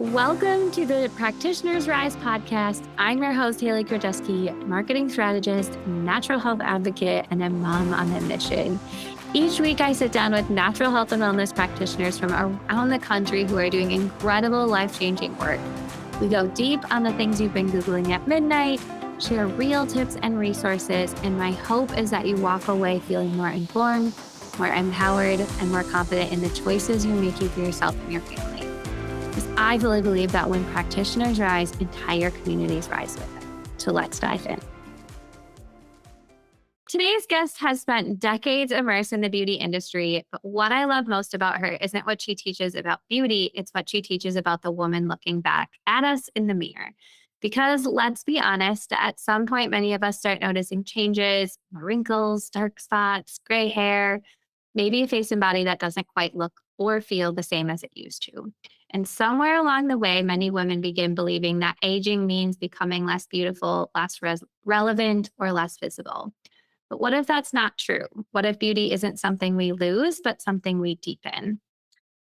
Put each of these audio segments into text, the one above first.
Welcome to the Practitioners Rise podcast. I'm your host, Haley Krajewski, marketing strategist, natural health advocate, and a mom on a mission. Each week, I sit down with natural health and wellness practitioners from around the country who are doing incredible life-changing work. We go deep on the things you've been Googling at midnight, share real tips and resources, and my hope is that you walk away feeling more informed, more empowered, and more confident in the choices you're making for yourself and your family. Because I fully believe that when practitioners rise, entire communities rise with them. So let's dive in. Today's guest has spent decades immersed in the beauty industry, but what I love most about her isn't what she teaches about beauty, it's what she teaches about the woman looking back at us in the mirror. Because let's be honest, at some point, many of us start noticing changes, more wrinkles, dark spots, gray hair, maybe a face and body that doesn't quite look or feel the same as it used to. And somewhere along the way, many women begin believing that aging means becoming less beautiful, less relevant, or less visible. But what if that's not true? What if beauty isn't something we lose, but something we deepen?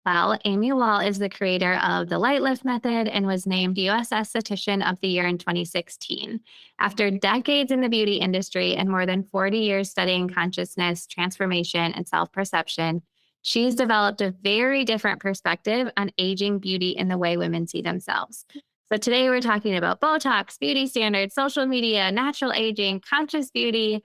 Well, Amy Wall is the creator of the Light Lift Method and was named U.S. Esthetician of the Year in 2016. After decades in the beauty industry and more than 40 years studying consciousness, transformation, and self-perception, she's developed a very different perspective on aging, beauty, and the way women see themselves. So today we're talking about Botox, beauty standards, social media, natural aging, conscious beauty,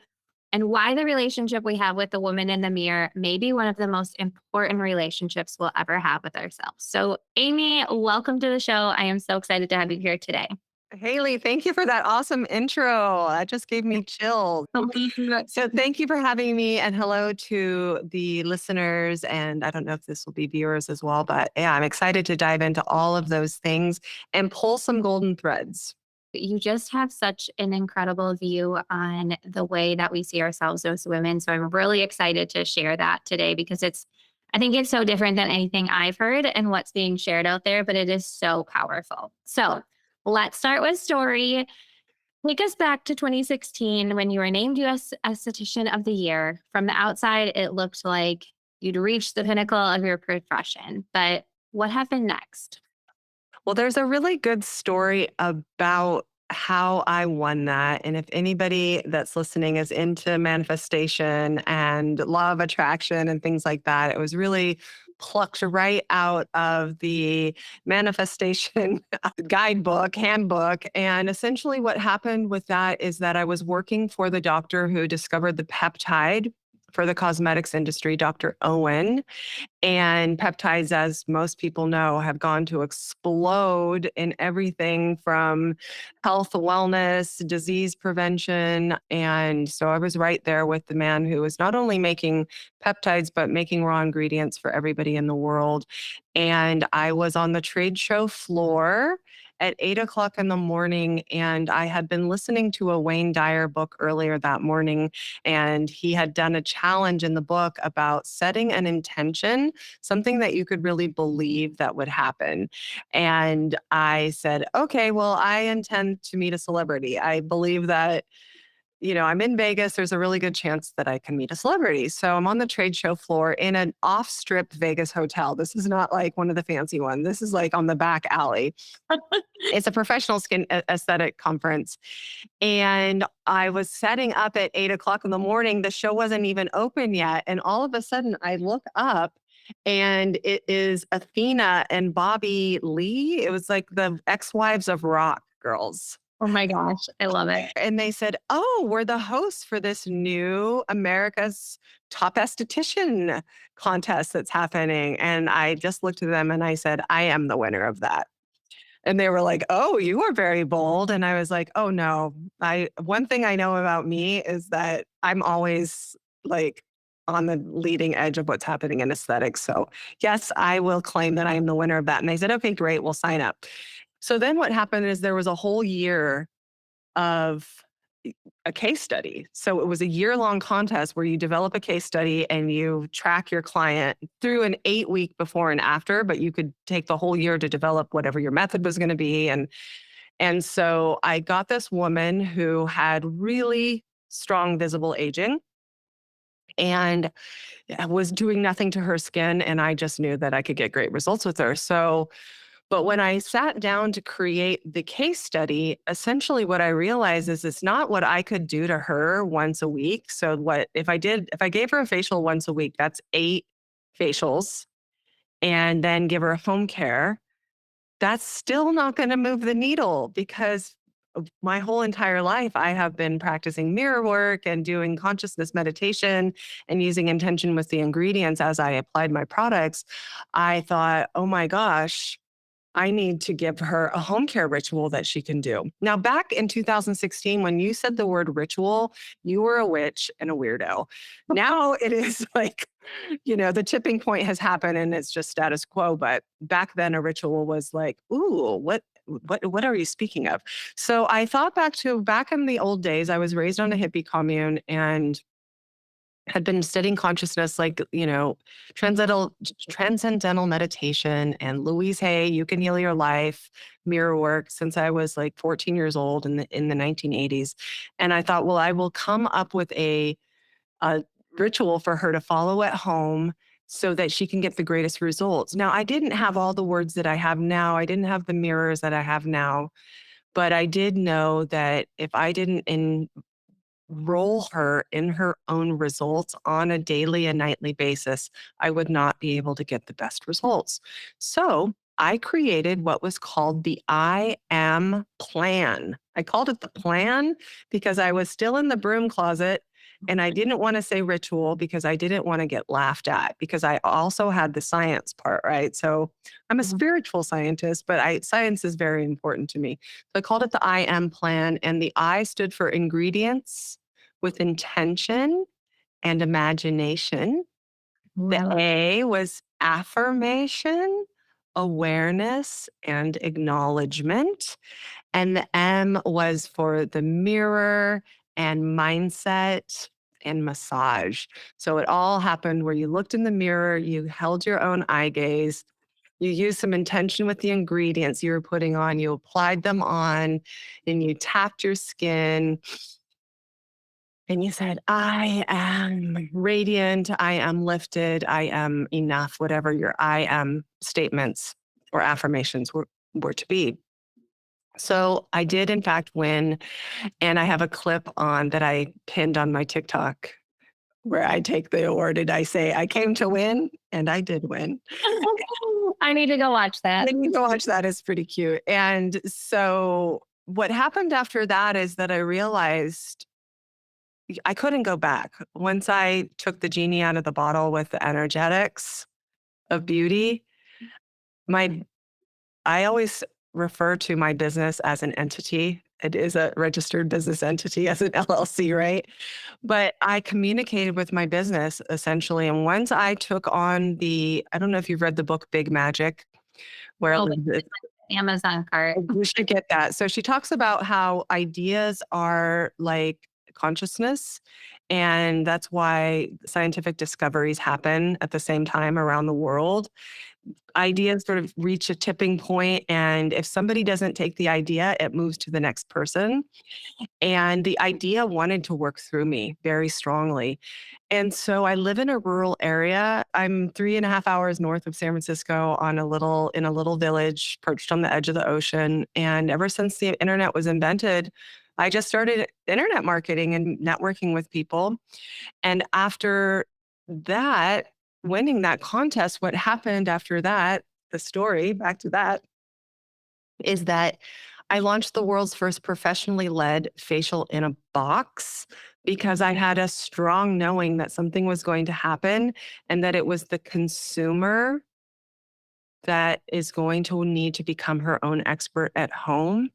and why the relationship we have with the woman in the mirror may be one of the most important relationships we'll ever have with ourselves. So, Amy, welcome to the show. I am so excited to have you here today. Haley, thank you for that awesome intro. That just gave me chills. So thank you for having me, and hello to the listeners. And I don't know if this will be viewers as well, but yeah, I'm excited to dive into all of those things and pull some golden threads. You just have such an incredible view on the way that we see ourselves as women. So I'm really excited to share that today because I think it's so different than anything I've heard and what's being shared out there, but it is so powerful. So let's start with story. Take us back to 2016 when you were named U.S. Esthetician of the Year. From the outside, it looked like you'd reached the pinnacle of your profession. But what happened next? Well, there's a really good story about how I won that. And if anybody that's listening is into manifestation and law of attraction and things like that, it was really plucked right out of the manifestation guidebook, handbook. And essentially, what happened with that is that I was working for the doctor who discovered the peptide for the cosmetics industry, Dr. Owen. And peptides, as most people know, have gone to explode in everything from health, wellness, disease prevention. And so I was right there with the man who was not only making peptides, but making raw ingredients for everybody in the world. And I was on the trade show floor at 8 o'clock in the morning. And I had been listening to a Wayne Dyer book earlier that morning. And he had done a challenge in the book about setting an intention, something that you could really believe that would happen. And I said, okay, well, I intend to meet a celebrity. I believe that, I'm in Vegas. There's a really good chance that I can meet a celebrity. So I'm on the trade show floor in an off-strip Vegas hotel. This is not like one of the fancy ones. This is like on the back alley. It's a professional skin aesthetic conference. And I was setting up at 8 o'clock in the morning. The show wasn't even open yet. And all of a sudden I look up and it is Athena and Bobby Lee. It was like the ex-wives of rock girls. Oh my gosh, I love it. And they said, oh, we're the hosts for this new America's Top Esthetician contest that's happening. And I just looked at them and I said, I am the winner of that. And they were like, oh, you are very bold. And I was like, oh no, one thing I know about me is that I'm always like on the leading edge of what's happening in aesthetics. So yes, I will claim that I am the winner of that. And they said, okay, great, we'll sign up. So then what happened is there was a whole year of a case study. So it was a year-long contest where you develop a case study and you track your client through an 8-week before and after, but you could take the whole year to develop whatever your method was going to be. And so I got this woman who had really strong visible aging and was doing nothing to her skin. And I just knew that I could get great results with her. So But when I sat down to create the case study, essentially what I realized is it's not what I could do to her once a week. So what if I gave her a facial once a week, that's 8 facials, and then give her home care, that's still not going to move the needle because of my whole entire life I have been practicing mirror work and doing consciousness meditation and using intention with the ingredients as I applied my products. I thought, "Oh my gosh, I need to give her a home care ritual that she can do." Now, back in 2016, when you said the word ritual, you were a witch and a weirdo. Now it is like, the tipping point has happened and it's just status quo. But back then, a ritual was like, ooh, what are you speaking of? So I thought back in the old days, I was raised on a hippie commune and had been studying consciousness, like, transcendental meditation and Louise Hay, You Can Heal Your Life, mirror work since I was like 14 years old in the 1980s. And I thought, well, I will come up with a ritual for her to follow at home so that she can get the greatest results. Now, I didn't have all the words that I have now. I didn't have the mirrors that I have now, but I did know that if I didn't enroll her in her own results on a daily and nightly basis, I would not be able to get the best results. So I created what was called the I Am Plan. I called it the plan because I was still in the broom closet and I didn't want to say ritual because I didn't want to get laughed at because I also had the science part, right? So I'm a Mhm. spiritual scientist, but science is very important to me. So I called it the I Am Plan, and the I stood for ingredients with intention and imagination. Ooh, The I love A was affirmation, awareness, and acknowledgement. And the M was for the mirror and mindset and massage. So it all happened where you looked in the mirror, you held your own eye gaze, you used some intention with the ingredients you were putting on, you applied them on, and you tapped your skin and you said, "I am radiant, I am lifted, I am enough," whatever your I am statements or affirmations were to be. So I did, in fact, win. And I have a clip on that I pinned on my TikTok where I take the award and I say, "I came to win," and I did win. I need to go watch that. Then you go watch that, it's pretty cute. And so what happened after that is that I realized I couldn't go back. Once I took the genie out of the bottle with the energetics of beauty, my I always refer to my business as an entity. It is a registered business entity as an LLC, right? But I communicated with my business essentially. And once I took on I don't know if you've read the book Big Magic, where Oh, it's my Amazon cart. you should get that. So she talks about how ideas are like consciousness. And that's why scientific discoveries happen at the same time around the world. Ideas sort of reach a tipping point, and if somebody doesn't take the idea, it moves to the next person. And the idea wanted to work through me very strongly. And so I live in a rural area. I'm 3.5 hours north of San Francisco in a little village perched on the edge of the ocean. And ever since the internet was invented, I just started internet marketing and networking with people. And after that, winning that contest, what happened after that, the story back to that, is that I launched the world's first professionally led facial in a box because I had a strong knowing that something was going to happen and that it was the consumer that is going to need to become her own expert at home.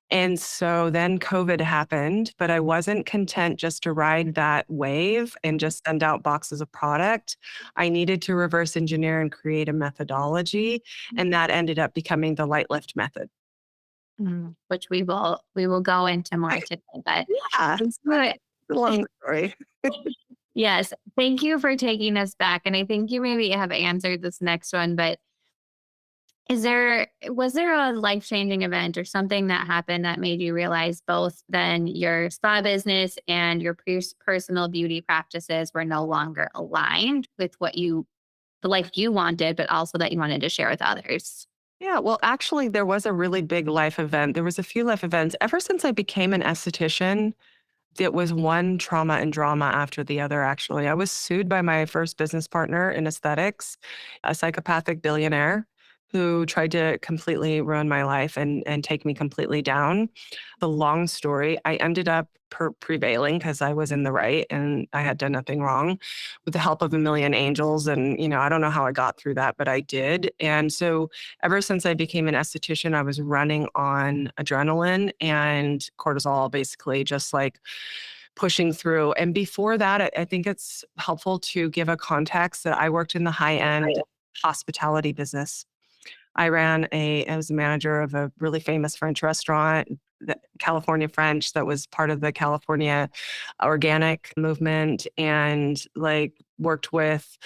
And so then COVID happened, but I wasn't content just to ride that wave and just send out boxes of product. I needed to reverse engineer and create a methodology. And that ended up becoming the light lift method. Which we will go into more today, but Yeah, thanks for a long story. yes, thank you for taking us back, and I think you maybe have answered this next one, but was there a life-changing event or something that happened that made you realize both then your spa business and your personal beauty practices were no longer aligned with the life you wanted, but also that you wanted to share with others? Yeah, well, actually, there was a really big life event. There was a few life events. Ever since I became an esthetician, it was one trauma and drama after the other, actually. I was sued by my first business partner in aesthetics, a psychopathic billionaire who tried to completely ruin my life and take me completely down. The long story, I ended up prevailing because I was in the right and I had done nothing wrong with the help of a million angels. And, I don't know how I got through that, but I did. And so ever since I became an esthetician, I was running on adrenaline and cortisol, basically, just like pushing through. And before that, I think it's helpful to give a context that I worked in the high end hospitality business. I was a manager of a really famous French restaurant, the California French, that was part of the California organic movement, and like worked with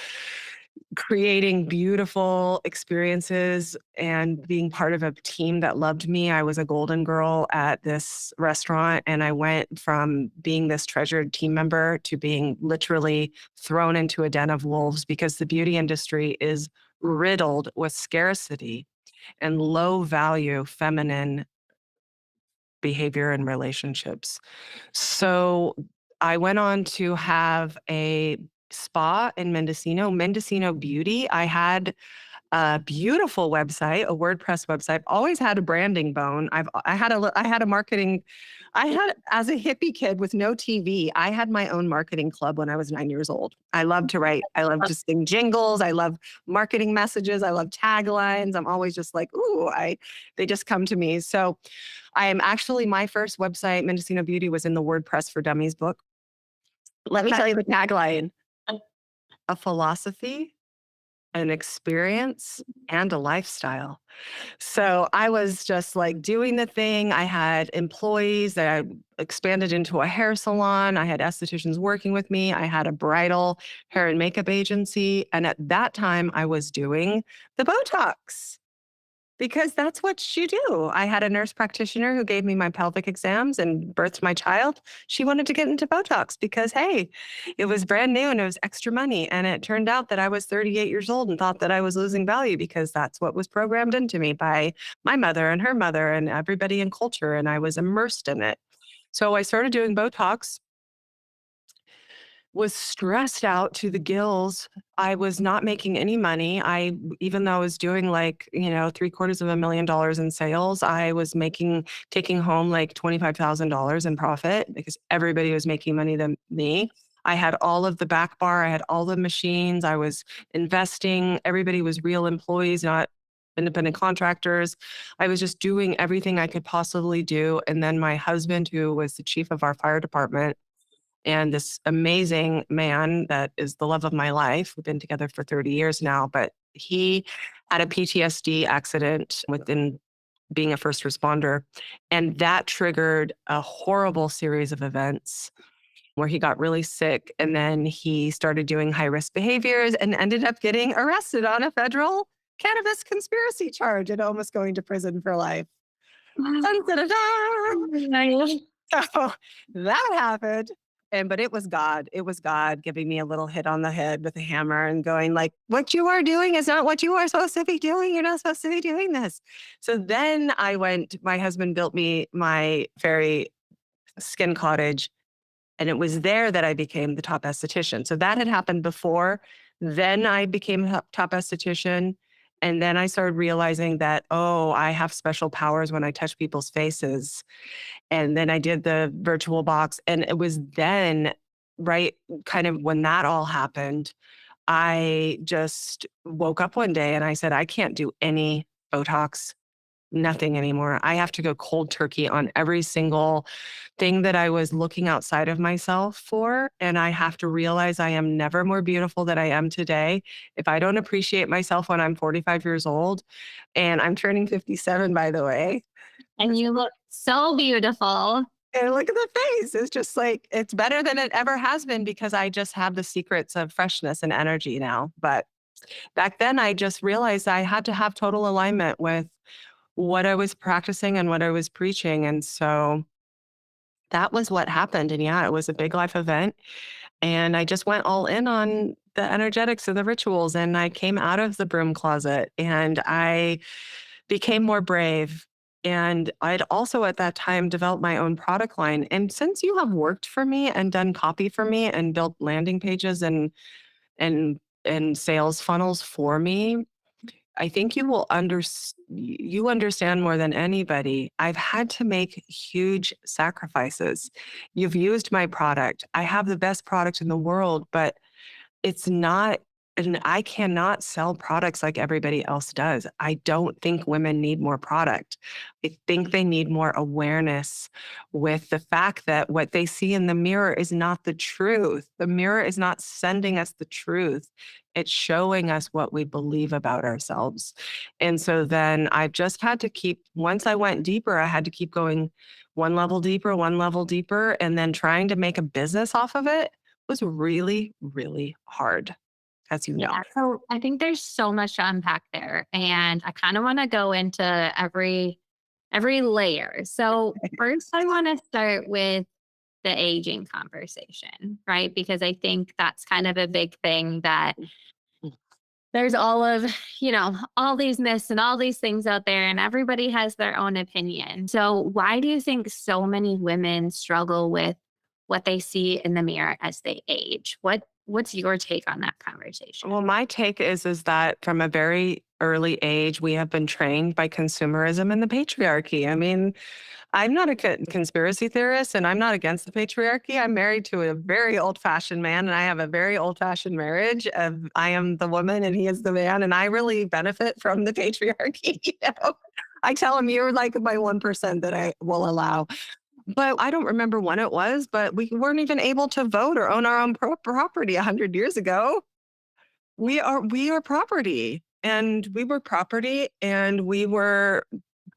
creating beautiful experiences and being part of a team that loved me. I was a golden girl at this restaurant, and I went from being this treasured team member to being literally thrown into a den of wolves because the beauty industry is riddled with scarcity and low value feminine behavior and relationships. So I went on to have a spa in Mendocino, Mendocino Beauty. I had a beautiful website, a WordPress website. Always had a branding bone. I had a marketing. I had as a hippie kid with no TV. I had my own marketing club when I was 9 years old. I love to write. I love to sing jingles. I love marketing messages. I love taglines. I'm always just like, ooh, they just come to me. So I am actually my first website, Mendocino Beauty, was in the WordPress for Dummies book. Let me tell you the tagline: a philosophy, an experience, and a lifestyle. So I was just like doing the thing. I had employees that I expanded into a hair salon. I had estheticians working with me. I had a bridal hair and makeup agency. And at that time, I was doing the Botox because that's what you do. I had a nurse practitioner who gave me my pelvic exams and birthed my child. She wanted to get into Botox because, hey, it was brand new and it was extra money. And it turned out that I was 38 years old and thought that I was losing value because that's what was programmed into me by my mother and her mother and everybody in culture. And I was immersed in it. So I started doing Botox, was stressed out to the gills. I was not making any money. Even though I was doing like, $750,000 in sales, I was taking home like $25,000 in profit because everybody was making money than me. I had all of the back bar. I had all the machines. I was investing. Everybody was real employees, not independent contractors. I was just doing everything I could possibly do. And then my husband, who was the chief of our fire department, and this amazing man that is the love of my life. We've been together for 30 years now, but he had a PTSD accident within being a first responder. And that triggered a horrible series of events where he got really sick. And then he started doing high risk behaviors and ended up getting arrested on a federal cannabis conspiracy charge and almost going to prison for life. Dun, dun, dun, dun. So that happened. But it was God. It was God giving me a little hit on the head with a hammer and going like, what you are doing is not what you are supposed to be doing. You're not supposed to be doing this. So then my husband built me my fairy skin cottage. And it was there that I became the top esthetician. So that had happened before. Then I became a top esthetician. And then I started realizing that, oh, I have special powers when I touch people's faces. And then I did the virtual box. And it was then, right, kind of when that all happened, I just woke up one day and I said, I can't do any Botox, nothing anymore. I have to go cold turkey on every single thing that I was looking outside of myself for. And I have to realize I am never more beautiful than I am today. If I don't appreciate myself when I'm 45 years old, and I'm turning 57, by the way. And you look so beautiful. And look at the face. It's just like, it's better than it ever has been because I just have the secrets of freshness and energy now. But back then, I just realized I had to have total alignment with what I was practicing and what I was preaching. And so that was what happened. And yeah, it was a big life event. And I just went all in on the energetics of the rituals. And I came out of the broom closet and I became more brave. And I'd also at that time developed my own product line. And since you have worked for me and done copy for me and built landing pages and and sales funnels for me, I think you understand more than anybody. I've had to make huge sacrifices. You've used my product. I have the best product in the world, but it's not, and I cannot sell products like everybody else does. I don't think women need more product. I think they need more awareness with the fact that what they see in the mirror is not the truth. The mirror is not sending us the truth. It's showing us what we believe about ourselves. And so then I've just had to keep, once I went deeper, I had to keep going one level deeper, and then trying to make a business off of it was really, really hard, as you know. Yeah. So I think there's so much to unpack there. And I kind of want to go into every layer. So first I want to start with the aging conversation, right? Because I think that's kind of a big thing that there's all of, all these myths and all these things out there, and everybody has their own opinion. So, why do you think so many women struggle with what they see in the mirror as they age? What's your take on that conversation? Well, my take is that from a very early age, we have been trained by consumerism and the patriarchy. I mean, I'm not a conspiracy theorist and I'm not against the patriarchy. I'm married to a very old fashioned man and I have a very old fashioned marriage. I am the woman and he is the man. And I really benefit from the patriarchy. I tell him you're like my 1% that I will allow. But I don't remember when it was, but we weren't even able to vote or own our own property 100 years ago. We are property, and we were property, and we were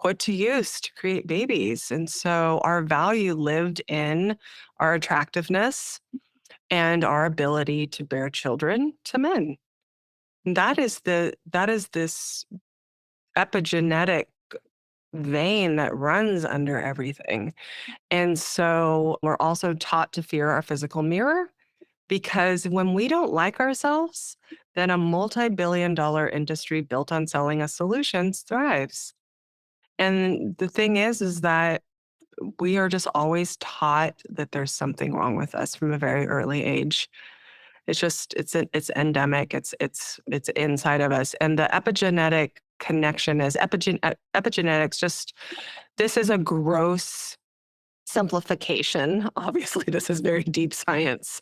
put to use to create babies. And so our value lived in our attractiveness and our ability to bear children to men. That is this epigenetic vein that runs under everything. And so we're also taught to fear our physical mirror because when we don't like ourselves, then a multi-billion-dollar industry built on selling us solutions thrives. And the thing is that we are just always taught that there's something wrong with us from a very early age. It's just it's endemic. It's inside of us. And the epigenetic connection is epigenetics. Just this is a gross simplification. Obviously, this is very deep science,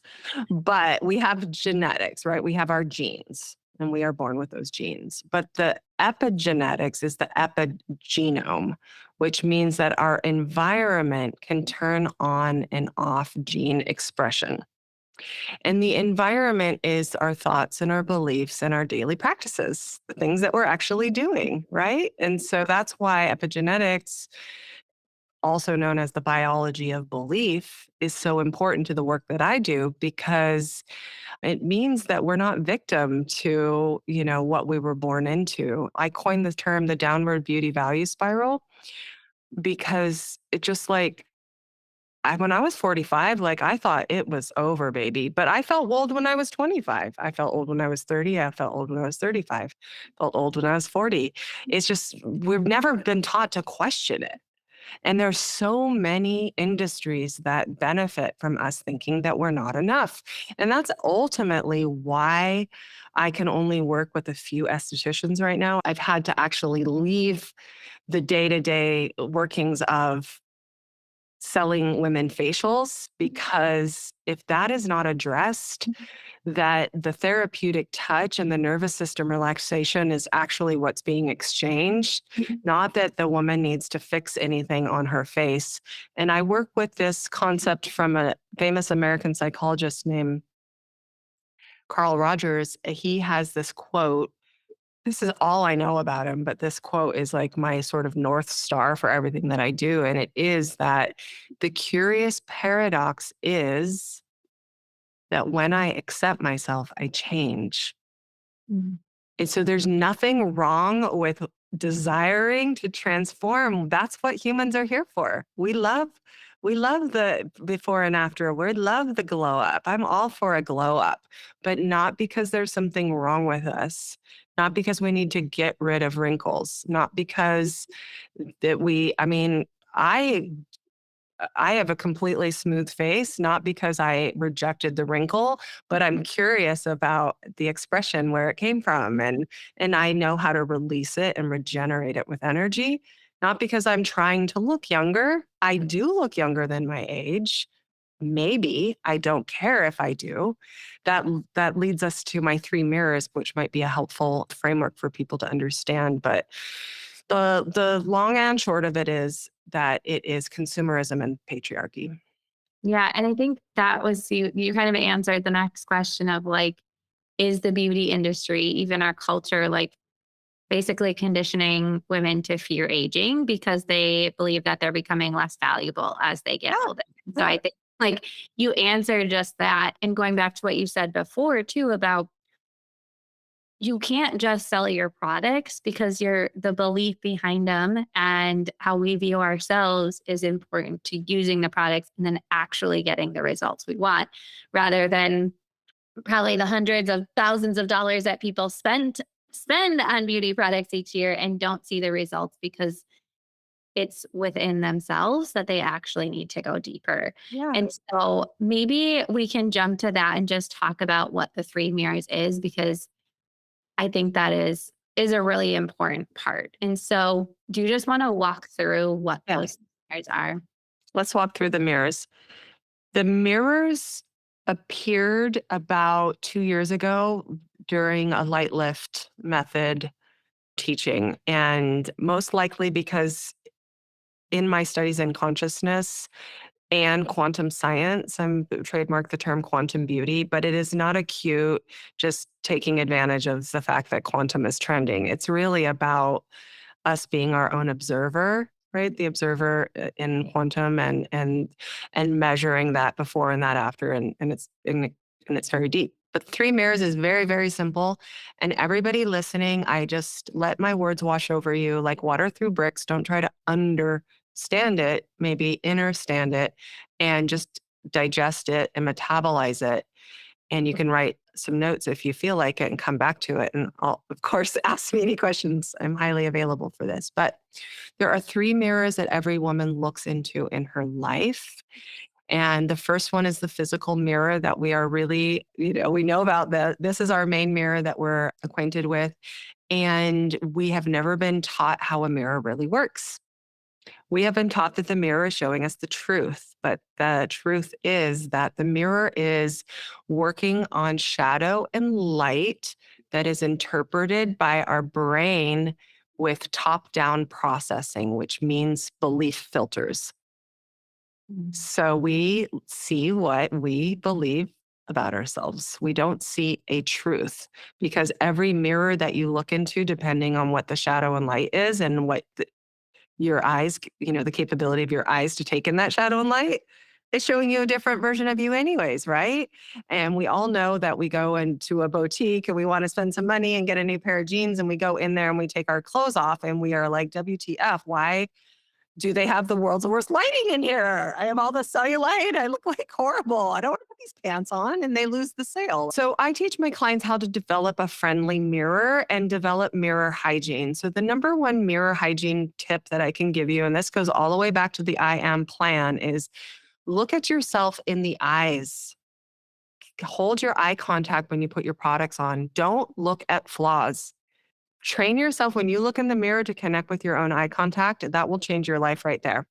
but we have genetics, right? We have our genes and we are born with those genes. But the epigenetics is the epigenome, which means that our environment can turn on and off gene expression. And the environment is our thoughts and our beliefs and our daily practices, the things that we're actually doing, right? And so that's why epigenetics, also known as the biology of belief, is so important to the work that I do because it means that we're not victim to, what we were born into. I coined the term the downward beauty value spiral because it just like when I was 45, like I thought it was over, baby. But I felt old when I was 25. I felt old when I was 30. I felt old when I was 35. Felt old when I was 40. It's just we've never been taught to question it. And there's so many industries that benefit from us thinking that we're not enough. And that's ultimately why I can only work with a few estheticians right now. I've had to actually leave the day-to-day workings of selling women facials because if that is not addressed, that the therapeutic touch and the nervous system relaxation is actually what's being exchanged, not that the woman needs to fix anything on her face. And I work with this concept from a famous American psychologist named Carl Rogers. He has this quote. This is all I know about him, but this quote is like my sort of North Star for everything that I do. And it is that the curious paradox is that when I accept myself, I change. Mhm. And so there's nothing wrong with desiring to transform. That's what humans are here for. We love the before and after. We love the glow up. I'm all for a glow up, but not because there's something wrong with us. not because we need to get rid of wrinkles, not because I mean, I have a completely smooth face, not because I rejected the wrinkle, but I'm curious about the expression where it came from, and I know how to release it and regenerate it with energy, not because I'm trying to look younger. I do look younger than my age. Maybe I don't care if I do. That leads us to my three mirrors, which might be a helpful framework for people to understand. But the long and short of it is that it is consumerism and patriarchy. Yeah, and I think that was you kind of answered the next question of like, is the beauty industry, even our culture, like basically conditioning women to fear aging because they believe that they're becoming less valuable as they get Yeah, older. So yeah, I think like you answered just that. And going back to what you said before too about you can't just sell your products because the belief behind them and how we view ourselves is important to using the products and then actually getting the results we want rather than probably the hundreds of thousands of dollars that people spend on beauty products each year and don't see the results because it's within themselves that they actually need to go deeper. yeah, And so maybe we can jump to that and just talk about what the three mirrors is because I think that is a really important part. And so do you just want to walk through what yeah. those mirrors are? Let's walk through the mirrors. The mirrors appeared about 2 years ago during a light lift method teaching, and most likely because in my studies in consciousness and quantum science, I'm trademarked the term quantum beauty, but it is not acute, just taking advantage of the fact that quantum is trending. It's really about us being our own observer, right? The observer in quantum and measuring that before and that after, and it's very deep. But three mirrors is very, very simple. And everybody listening, I just let my words wash over you like water through bricks. Don't try to understand it, maybe understand it, and just digest it and metabolize it. And you can write some notes if you feel like it and come back to it. And I'll, of course, ask me any questions. I'm highly available for this. But there are three mirrors that every woman looks into in her life. And the first one is the physical mirror that we are really, we know about this is our main mirror that we're acquainted with. And we have never been taught how a mirror really works. We have been taught that the mirror is showing us the truth, but the truth is that the mirror is working on shadow and light that is interpreted by our brain with top down processing, which means belief filters. Mm. So we see what we believe about ourselves. We don't see a truth because every mirror that you look into, depending on what the shadow and light is and what your eyes, the capability of your eyes to take in that shadow and light is showing you a different version of you anyways, right? And we all know that we go into a boutique and we want to spend some money and get a new pair of jeans and we go in there and we take our clothes off and we are like, WTF, why do they have the world's worst lighting in here? I have all the cellulite. I look like horrible. I don't want to put these pants on and they lose the sale. So I teach my clients how to develop a friendly mirror and develop mirror hygiene. So the number one mirror hygiene tip that I can give you, and this goes all the way back to the I am plan, is look at yourself in the eyes. Hold your eye contact when you put your products on. Don't look at flaws. Train yourself when you look in the mirror to connect with your own eye contact. That will change your life right there.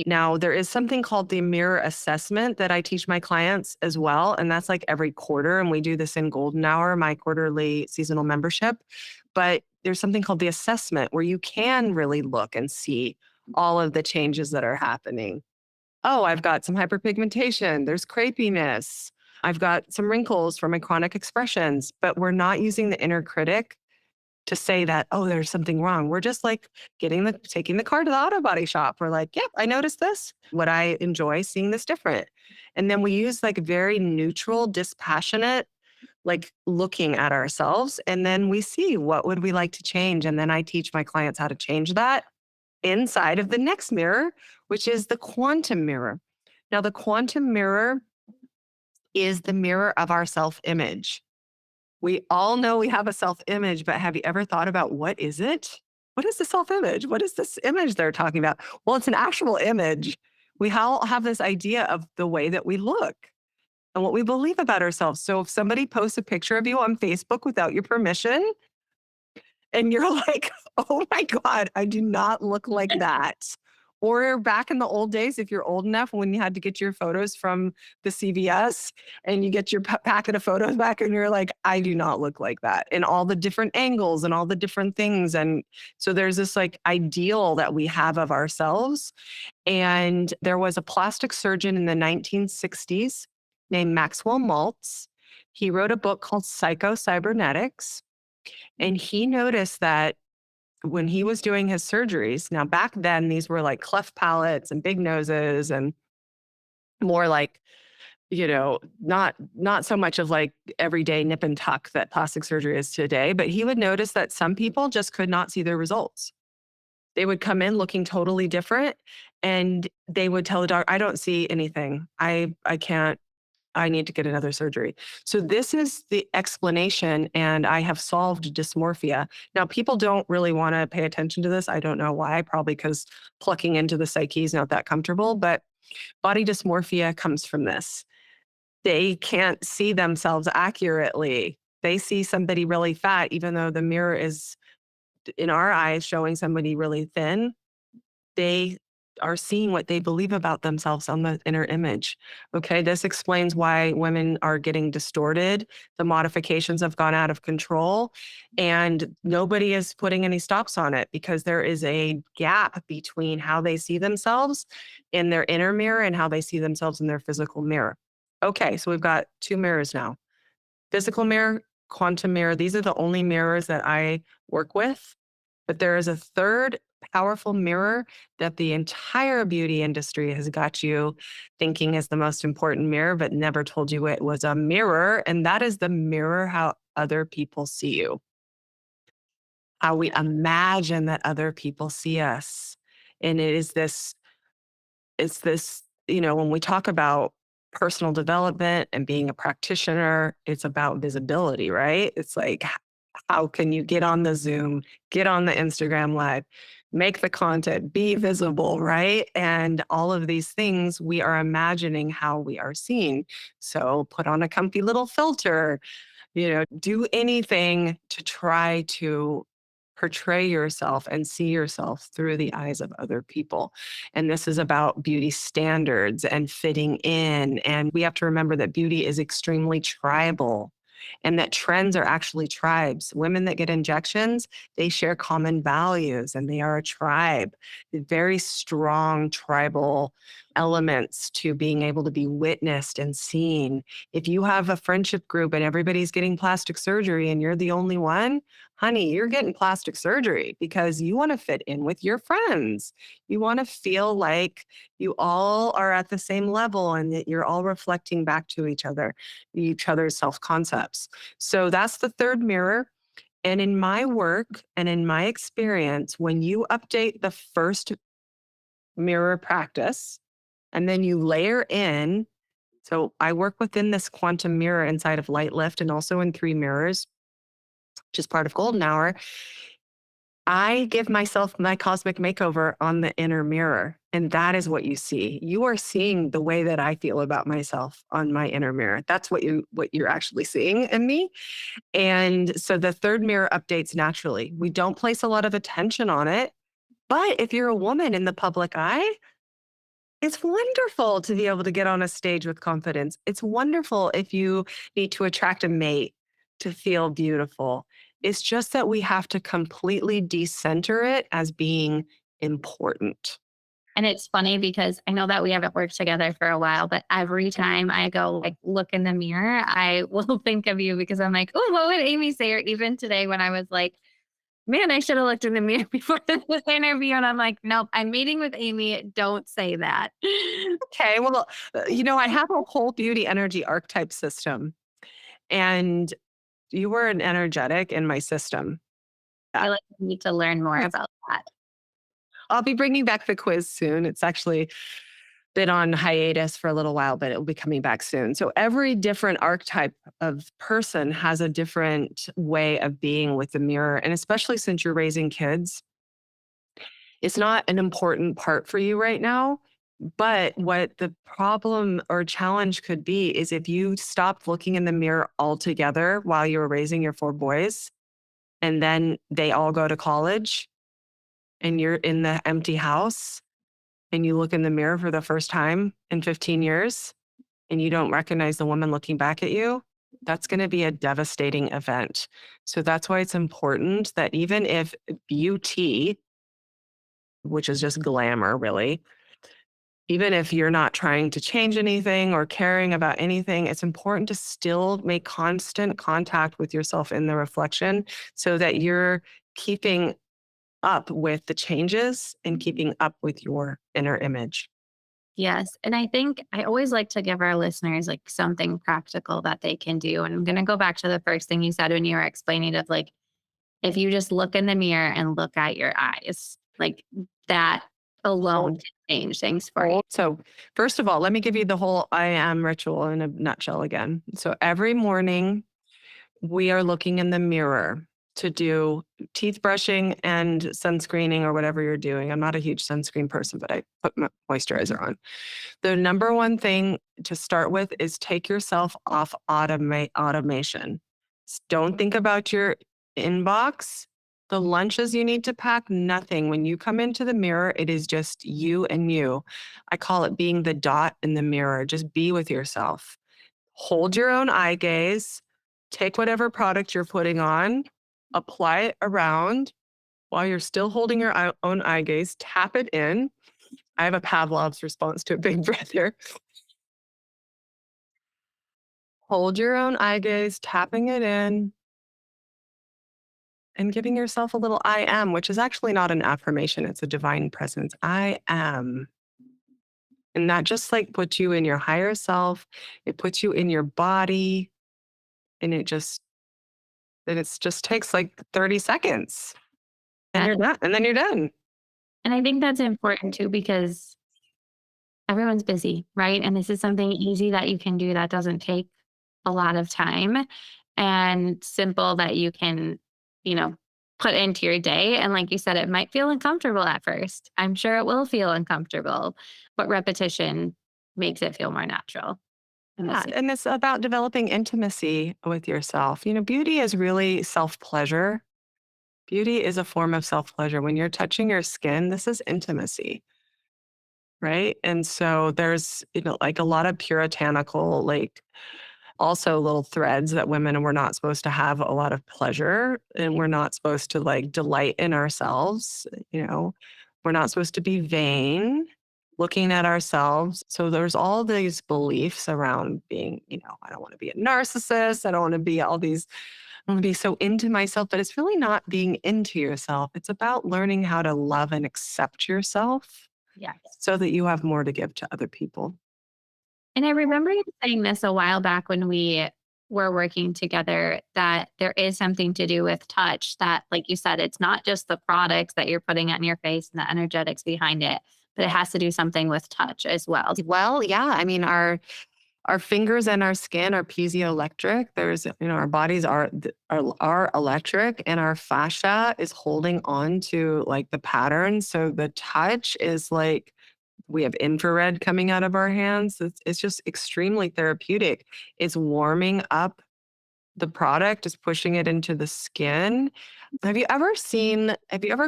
Now, there is something called the mirror assessment that I teach my clients as well. And that's like every quarter. And we do this in Golden Hour, my quarterly seasonal membership. But there's something called the assessment where you can really look and see all of the changes that are happening. Oh, I've got some hyperpigmentation. There's crepiness. I've got some wrinkles from my chronic expressions, but we're not using the inner critic to say that, oh, there's something wrong. We're just like taking the car to the auto body shop. We're like, yep, I noticed this. Would I enjoy seeing this different? And then we use like very neutral, dispassionate, like looking at ourselves. And then we see what would we like to change. And then I teach my clients how to change that inside of the next mirror, which is the quantum mirror. Now, the quantum mirror is the mirror of our self image. We all know we have a self-image, but have you ever thought about what is it? What is the self-image? What is this image they're talking about? Well, it's an actual image. We all have this idea of the way that we look and what we believe about ourselves. So if somebody posts a picture of you on Facebook without your permission, and you're like, "Oh my god, I do not look like that." Or back in the old days, if you're old enough, when you had to get your photos from the CVS and you get your packet of photos back and you're like, "I do not look like that," and all the different angles and all the different things, and so there's this, like, ideal that we have of ourselves, and there was a plastic surgeon in the 1960s named Maxwell Maltz. He wrote a book called Psycho-Cybernetics, and he noticed that when he was doing his surgeries, now back then these were like cleft palates and big noses and more like, not so much of like everyday nip and tuck that plastic surgery is today, but he would notice that some people just could not see their results. They would come in looking totally different and they would tell the doctor, I don't see anything. I can't I need to get another surgery. So this is the explanation, and I have solved dysmorphia. Now, people don't really want to pay attention to this. I don't know why, probably because plucking into the psyche is not that comfortable, but body dysmorphia comes from this. They can't see themselves accurately. They see somebody really fat, even though the mirror is, in our eyes, showing somebody really thin. They are seeing what they believe about themselves on the inner image. Okay, this explains why women are getting distorted. The modifications have gone out of control, and nobody is putting any stops on it because there is a gap between how they see themselves in their inner mirror and how they see themselves in their physical mirror. Okay, so we've got two mirrors now: physical mirror, quantum mirror. These are the only mirrors that I work with. But there is a third powerful mirror that the entire beauty industry has got you thinking is the most important mirror, but never told you it was a mirror. And that is the mirror how other people see you, how we imagine that other people see us. And it's this, when we talk about personal development and being a practitioner, it's about visibility, right? It's like, how can you get on the Zoom, get on the Instagram Live, make the content, be visible, right? And all of these things, we are imagining how we are seen. So put on a comfy little filter, do anything to try to portray yourself and see yourself through the eyes of other people. And this is about beauty standards and fitting in. And we have to remember that beauty is extremely tribal and that trends are actually tribes. Women that get injections, they share common values and they are a tribe. Very strong tribal elements to being able to be witnessed and seen. If you have a friendship group and everybody's getting plastic surgery and you're the only one, honey, you're getting plastic surgery because you want to fit in with your friends. You want to feel like you all are at the same level and that you're all reflecting back to each other's self concepts. So that's the third mirror. And in my work and in my experience, when you update the first mirror practice and then you layer in, so I work within this quantum mirror inside of Light Lift and also in three mirrors, which is part of Golden Hour. I give myself my cosmic makeover on the inner mirror. And that is what you see. You are seeing the way that I feel about myself on my inner mirror. That's what you're actually seeing in me. And so the third mirror updates naturally. We don't place a lot of attention on it. But if you're a woman in the public eye, it's wonderful to be able to get on a stage with confidence. It's wonderful if you need to attract a mate to feel beautiful. It's just that we have to completely decenter it as being important. And it's funny because I know that we haven't worked together for a while, but every time I go like look in the mirror, I will think of you because I'm like, oh, what would Amy say? Or even today when I was like, man, I should have looked in the mirror before this interview. And I'm like, nope, I'm meeting with Amy. Don't say that. Okay, well, I have a whole beauty energy archetype system, and you were an energetic in my system. I Yeah. feel like I need to learn more about that. I'll be bringing back the quiz soon. It's actually been on hiatus for a little while, but it will be coming back soon. So every different archetype of person has a different way of being with the mirror. And especially since you're raising kids, it's not an important part for you right now. But what the problem or challenge could be is if you stopped looking in the mirror altogether while you were raising your four boys, and then they all go to college and you're in the empty house and you look in the mirror for the first time in 15 years and you don't recognize the woman looking back at you, that's going to be a devastating event. So that's why it's important that even if beauty, which is just glamour really, even if you're not trying to change anything or caring about anything, it's important to still make constant contact with yourself in the reflection so that you're keeping up with the changes and keeping up with your inner image. Yes. And I think I always like to give our listeners like something practical that they can do. And I'm going to go back to the first thing you said when you were explaining of like, if you just look in the mirror and look at your eyes, like that alone can change things for you. So, first of all, let me give you the whole I am ritual in a nutshell again. So, every morning we are looking in the mirror to do teeth brushing and sunscreening or whatever you're doing. I'm not a huge sunscreen person, but I put moisturizer on. The number one thing to start with is take yourself off automation. Don't think about your inbox, the lunches you need to pack, nothing. When you come into the mirror, it is just you and you. I call it being the dot in the mirror. Just be with yourself. Hold your own eye gaze, take whatever product you're putting on, apply it around while you're still holding your own eye gaze, tap it in. I have a Pavlov's response to a big breath here. Hold your own eye gaze, tapping it in, and giving yourself a little I am, which is actually not an affirmation, it's a divine presence. I am. And that just like puts you in your higher self, it puts you in your body, and it just takes like 30 seconds. And Yeah. you're done. And then you're done. And I think that's important too, because everyone's busy, right? And this is something easy that you can do that doesn't take a lot of time and simple that you can, you know, put into your day. And like you said, it might feel uncomfortable at first. I'm sure it will feel uncomfortable, but repetition makes it feel more natural. I'm Yeah. assuming. And it's about developing intimacy with yourself. Beauty is really self pleasure. Beauty is a form of self pleasure. When you're touching your skin, this is intimacy. Right. And so there's, like a lot of puritanical, like also little threads that women were not supposed to have a lot of pleasure and we're not supposed to like delight in ourselves. We're not supposed to be vain looking at ourselves. So there's all these beliefs around being, I don't want to be a narcissist. I don't want to be all these, I want to be so into myself, but it's really not being into yourself. It's about learning how to love and accept yourself Yes. so that you have more to give to other people. And I remember you saying this a while back when we were working together that there is something to do with touch that, like you said, it's not just the products that you're putting on your face and the energetics behind it, but it has to do something with touch as well. Well, yeah. I mean, our fingers and our skin are piezoelectric. There's, our bodies are electric, and our fascia is holding on to like the pattern. So the touch is like we have infrared coming out of our hands. It's just extremely therapeutic. It's warming up the product, is pushing it into the skin. Have you ever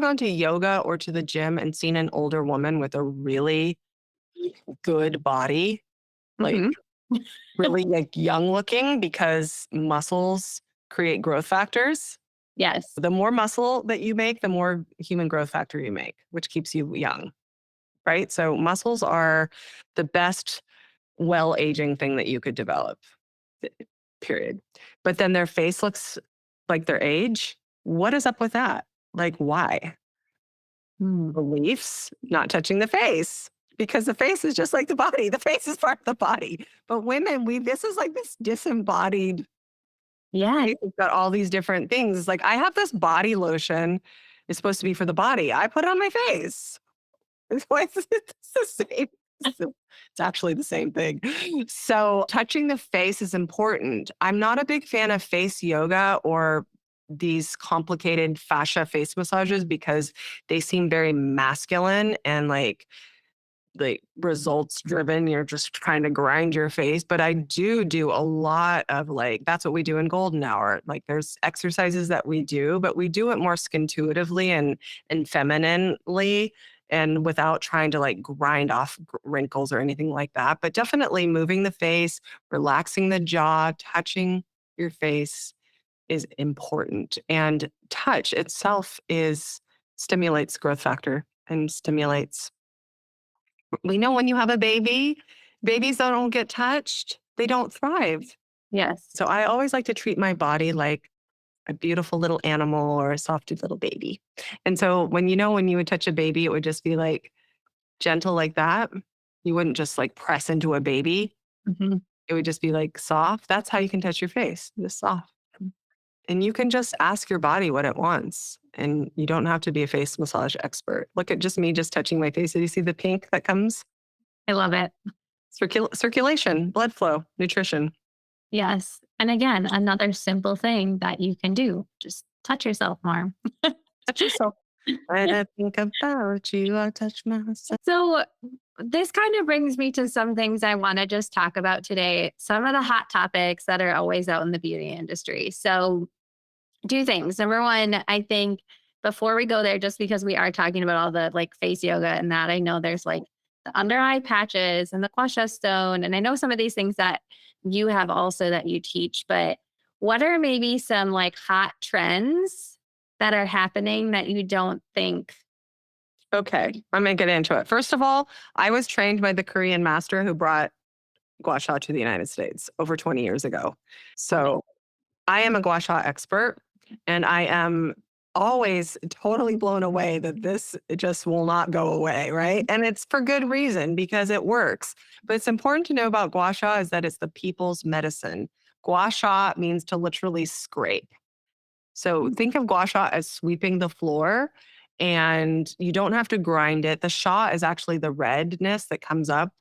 gone to yoga or to the gym and seen an older woman with a really good body? Like Mhm. really like young looking because muscles create growth factors. Yes. The more muscle that you make, the more human growth factor you make, which keeps you young, right? So muscles are the best well aging thing that you could develop, period. But then their face looks like their age. What is up with that? Like, why? Mm. Beliefs, not touching the face. Because the face is just like the body. The face is part of the body. But women, this is like this disembodied Yeah. face. It's got all these different things. It's like I have this body lotion. It's supposed to be for the body. I put it on my face. It's the same. So it's actually the same thing. So touching the face is important. I'm not a big fan of face yoga or these complicated fascia face massages because they seem very masculine and like results driven. You're just trying to grind your face. But I do a lot of like, that's what we do in golden hour. Like there's exercises that we do, but we do it more skintuitively and femininely and without trying to like grind off wrinkles or anything like that. But definitely moving the face, relaxing the jaw, touching your face is important. And touch itself is stimulates growth factor and stimulates we know when you have a baby, babies that don't get touched, they don't thrive. Yes. So I always like to treat my body like a beautiful little animal or a softy little baby. And so when you would touch a baby, it would just be like gentle like that. You wouldn't just like press into a baby. Mhm. It would just be like soft. That's how you can touch your face, just soft. And you can just ask your body what it wants. And you don't have to be a face massage expert. Look at just me just touching my face. Did you see the pink that comes? I love it. Circulation, blood flow, nutrition. Yes. And again, another simple thing that you can do, just touch yourself more. Touch yourself. When I think about you, I touch myself. So, this kind of brings me to some things I want to just talk about today. Some of the hot topics that are always out in the beauty industry. So, two things. Number one, I think before we go there, just because we are talking about all the like face yoga and that, I know there's like the under eye patches and the gua sha stone. And I know some of these things that you have also that you teach, but what are maybe some like hot trends that are happening that you don't think? Okay, I'm gonna get into it. First of all, I was trained by the Korean master who brought gua sha to the United States over 20 years ago. So I am a gua sha expert, and I am always totally blown away that this just will not go away, right? And it's for good reason because it works. But it's important to know about gua sha is that it's the people's medicine. Gua sha means to literally scrape. So think of gua sha as sweeping the floor and you don't have to grind it. The sha is actually the redness that comes up.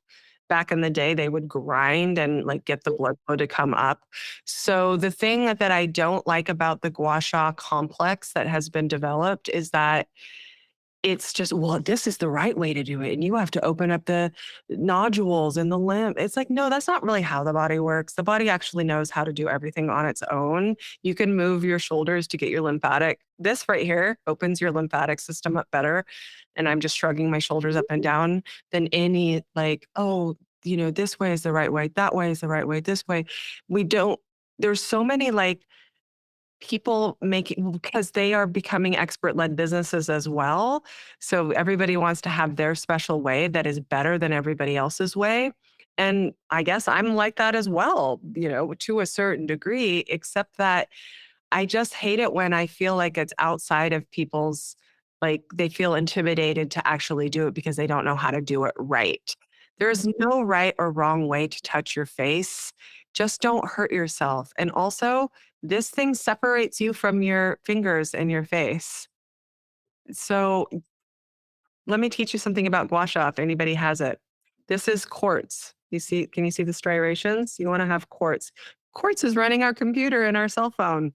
Back in the day, they would grind and like get the blood flow to come up. So the thing that I don't like about the gua sha complex that has been developed is that it's just, well, this is the right way to do it. And you have to open up the nodules and the lymph. It's like, no, that's not really how the body works. The body actually knows how to do everything on its own. You can move your shoulders to get your lymphatic. This right here opens your lymphatic system up better. And I'm just shrugging my shoulders up and down than any like, oh, this way is the right way. That way is the right way. This way. We don't, there's so many like people making because they are becoming expert led businesses as well. So everybody wants to have their special way that is better than everybody else's way. And I guess I'm like that as well, to a certain degree, except that I just hate it when I feel like it's outside of people's, like they feel intimidated to actually do it because they don't know how to do it right. There's no right or wrong way to touch your face. Just don't hurt yourself. And also, this thing separates you from your fingers and your face. So let me teach you something about gua sha if anybody has it. This is quartz. Can you see the striations? You want to have quartz. Quartz is running our computer and our cell phone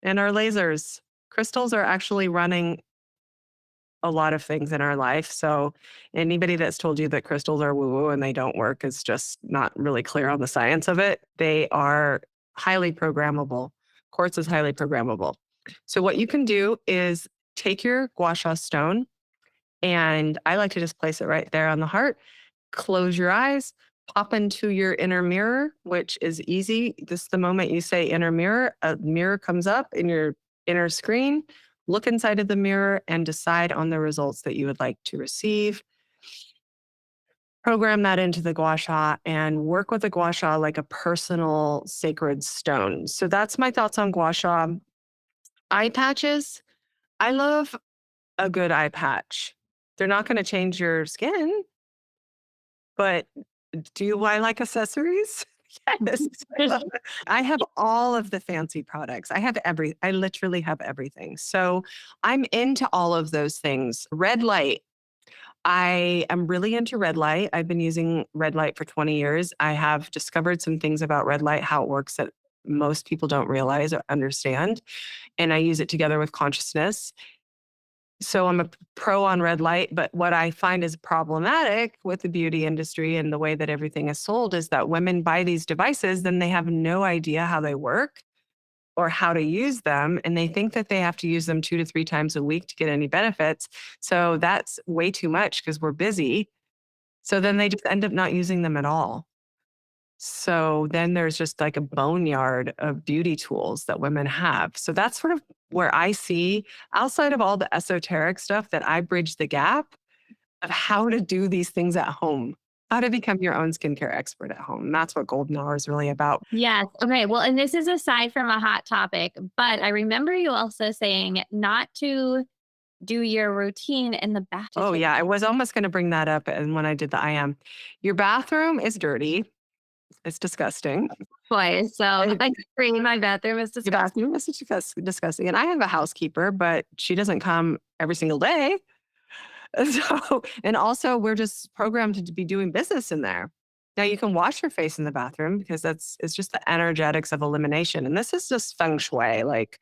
and our lasers. Crystals are actually running a lot of things in our life. So anybody that's told you that crystals are woo-woo and they don't work is just not really clear on the science of it. They are highly programmable. Quartz is highly programmable. So what you can do is take your gua sha stone, and I like to just place it right there on the heart. Close your eyes, pop into your inner mirror, which is easy. Just the moment you say inner mirror, a mirror comes up in your inner screen. Look inside of the mirror and decide on the results that you would like to receive. Program that into the gua sha and work with the gua sha like a personal sacred stone. So that's my thoughts on gua sha. Eye patches. I love a good eye patch. They're not going to change your skin, but do I like accessories? Yes. I love it. I have all of the fancy products. I literally have everything. So I'm into all of those things. Red light. I am really into red light. I've been using red light for 20 years. I have discovered some things about red light, how it works that most people don't realize or understand. And I use it together with consciousness. So I'm a pro on red light, but what I find is problematic with the beauty industry and the way that everything is sold is that women buy these devices, then they have no idea how they work or how to use them. And they think that they have to use them 2 to 3 times a week to get any benefits. So that's way too much because we're busy. So then they just end up not using them at all. So then there's just like a boneyard of beauty tools that women have. So that's sort of where I see, outside of all the esoteric stuff, that I bridge the gap of how to do these things at home, how to become your own skincare expert at home. That's what Golden Hour is really about. Yes. Okay. Well, and this is aside from a hot topic, but I remember you also saying not to do your routine in the bath to Oh, take yeah. I was almost going to bring that up. And when I did the IM, your bathroom is dirty. It's disgusting. boys. So It, I agree. My bathroom is your disgusting. bathroom is disgusting. And I have a housekeeper, but she doesn't come every single day. So, and also we're just programmed to be doing business in there. Now you can wash your face in the bathroom because it's just the energetics of elimination. And this is just feng shui, like,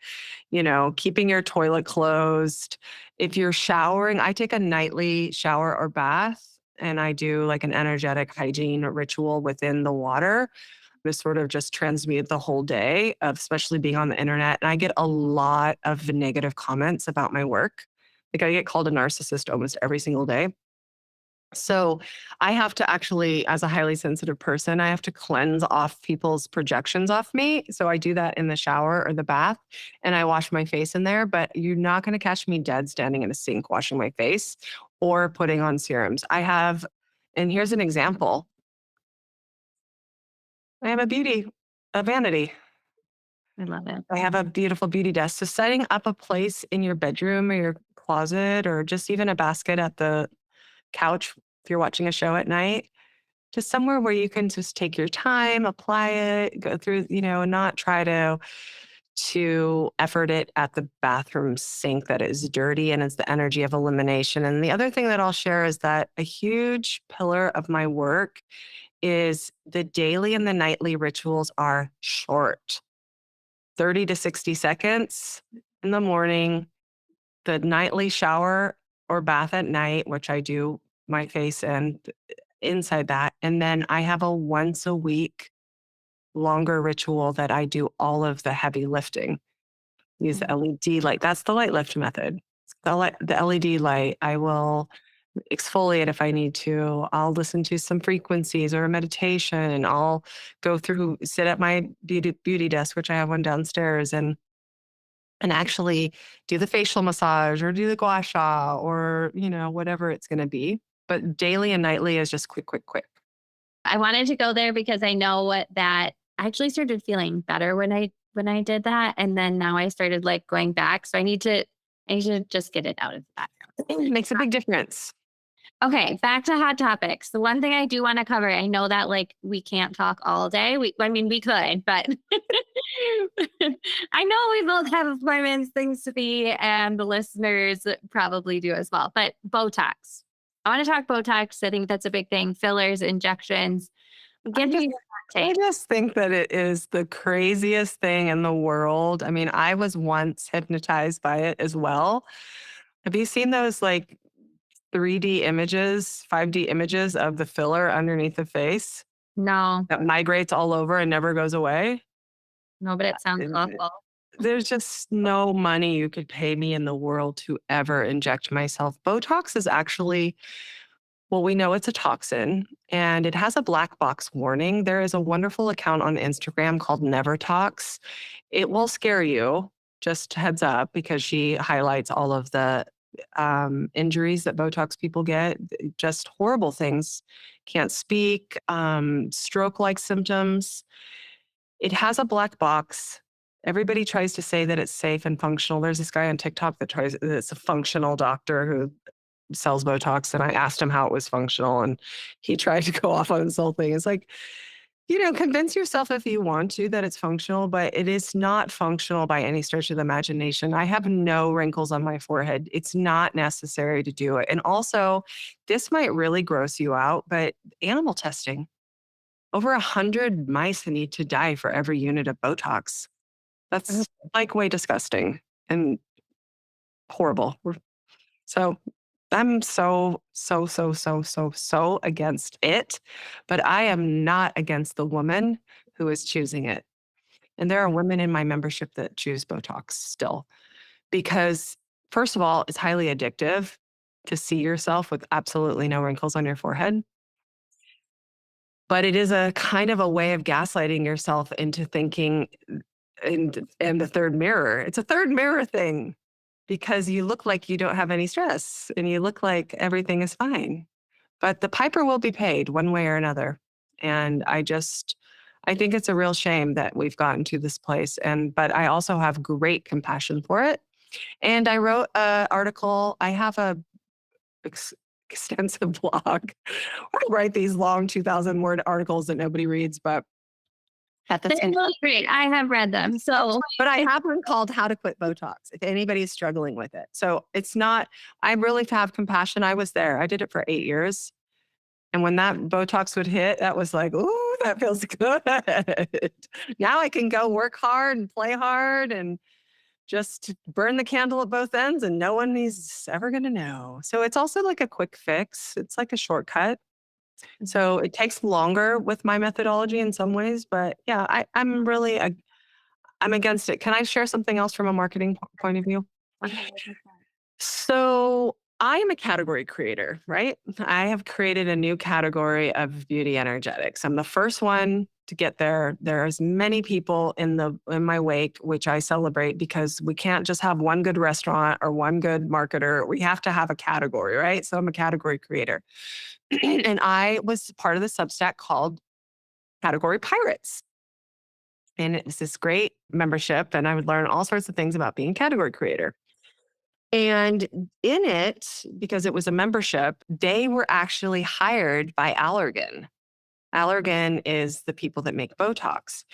keeping your toilet closed. If you're showering, I take a nightly shower or bath and I do like an energetic hygiene ritual within the water to sort of just transmute the whole day of especially being on the internet. And I get a lot of negative comments about my work. Like I get called a narcissist almost every single day. So I have to actually, as a highly sensitive person, I have to cleanse off people's projections off me. So I do that in the shower or the bath and I wash my face in there, but you're not going to catch me dead standing in a sink washing my face or putting on serums. And here's an example. I have a vanity. I love it. I have a beautiful beauty desk. So setting up a place in your bedroom or your closet or just even a basket at the couch if you're watching a show at night, just somewhere where you can just take your time, apply it, go through, and not try to effort it at the bathroom sink that is dirty and it's the energy of elimination. And the other thing that I'll share is that a huge pillar of my work is the daily and the nightly rituals are short. 30 to 60 seconds in the morning, the nightly shower or bath at night, which I do my face and inside that. And then I have a once a week longer ritual that I do all of the heavy lifting. Use the Mm. LED light. That's the light lift method. The LED light. I will exfoliate if I need to. I'll listen to some frequencies or a meditation. I'll sit at my beauty desk, which I have one downstairs, and actually do the facial massage or do the gua sha or, whatever it's going to be. But daily and nightly is just quick, quick, quick. I wanted to go there because I know what that I actually started feeling better when I did that. And then now I started like going back. So I need to just get it out of the bathroom. It makes a big difference. Okay, back to hot topics. The one thing I do want to cover, I know that like we can't talk all day. I mean, we could, but I know we both have appointments, things to be, and the listeners probably do as well. But Botox. I want to talk Botox. I think that's a big thing. Fillers, injections. I Give me just, your hot I take. just think that it is the craziest thing in the world. I mean, I was once hypnotized by it as well. Have you seen those like 3D images, 5D images of the filler underneath the face No, that migrates all over and never goes away? no, but it sounds And awful. there's just no money you could pay me in the world to ever inject myself. Botox is actually, well, we know it's a toxin and it has a black box warning. There is a wonderful account on Instagram called Never Talks. It will scare you, just heads up, because she highlights all of the injuries that Botox people get, just horrible things. Can't speak, stroke like symptoms. It has a black box. Everybody tries to say that it's safe and functional. There's this guy on TikTok that's a functional doctor who sells Botox. And I asked him how it was functional and he tried to go off on this whole thing. It's like, Convince yourself if you want to that it's functional, but it is not functional by any stretch of the imagination. I have no wrinkles on my forehead. It's not necessary to do it. And also, this might really gross you out, but animal testing, over 100 mice need to die for every unit of Botox. Oh, That's like way disgusting and horrible. So I'm so against it, but I am not against the woman who is choosing it. And there are women in my membership that choose Botox still because, first of all, it's highly addictive to see yourself with absolutely no wrinkles on your forehead. But it is a kind of a way of gaslighting yourself into thinking and the third mirror. It's a third mirror thing because you look like you don't have any stress and you look like everything is fine. But the piper will be paid one way or another. And I think it's a real shame that we've gotten to this place. But I also have great compassion for it. And I wrote an article. I have a ex- extensive blog. I write these long 2,000 word articles that nobody reads, but at the they same look great. I have read them. So but I have one called How to Quit Botox if anybody's struggling with it. So it's not, I really have compassion. I was there. I did it for 8 years. And when that Botox would hit, that was like, ooh, that feels good. Now I can go work hard and play hard and just burn the candle at both ends and no one is ever going to know. So it's also like a quick fix. It's like a shortcut. So it takes longer with my methodology in some ways, but yeah, I'm against it. Can I share something else from a marketing point of view? 100%. So I am a category creator, right? I have created a new category of beauty energetics. I'm the first one to get there. There's many people in my wake, which I celebrate because we can't just have one good restaurant or one good marketer. We have to have a category, right? So I'm a category creator. And I was part of the Substack called Category Pirates. And it was this great membership, and I would learn all sorts of things about being a category creator. And in it, because it was a membership, they were actually hired by Allergan. Allergan is the people that make Botox.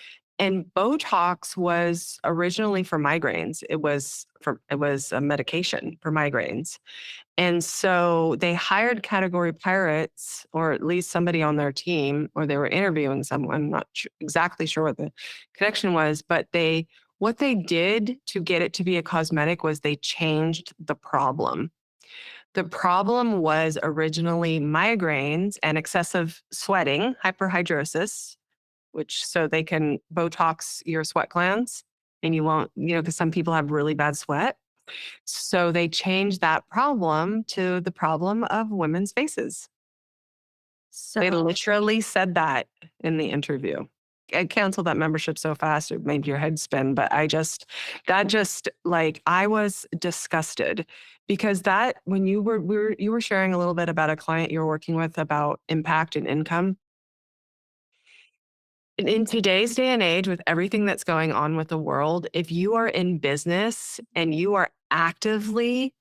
And Botox was originally for migraines. It was a medication for migraines. And so they hired category pirates, or at least somebody on their team, or they were interviewing someone. I'm not exactly sure what the connection was, but what they did to get it to be a cosmetic was they changed the problem. The problem was originally migraines and excessive sweating, hyperhidrosis, which so they can Botox your sweat glands and you won't, because some people have really bad sweat. So they changed that problem to the problem of women's faces. They So literally said that in the interview. I canceled that membership so fast it made your head spin, but that just like I was disgusted because that when you were sharing a little bit about a client you're working with about impact and income. In today's day and age, with everything that's going on with the world, if you are in business and you are actively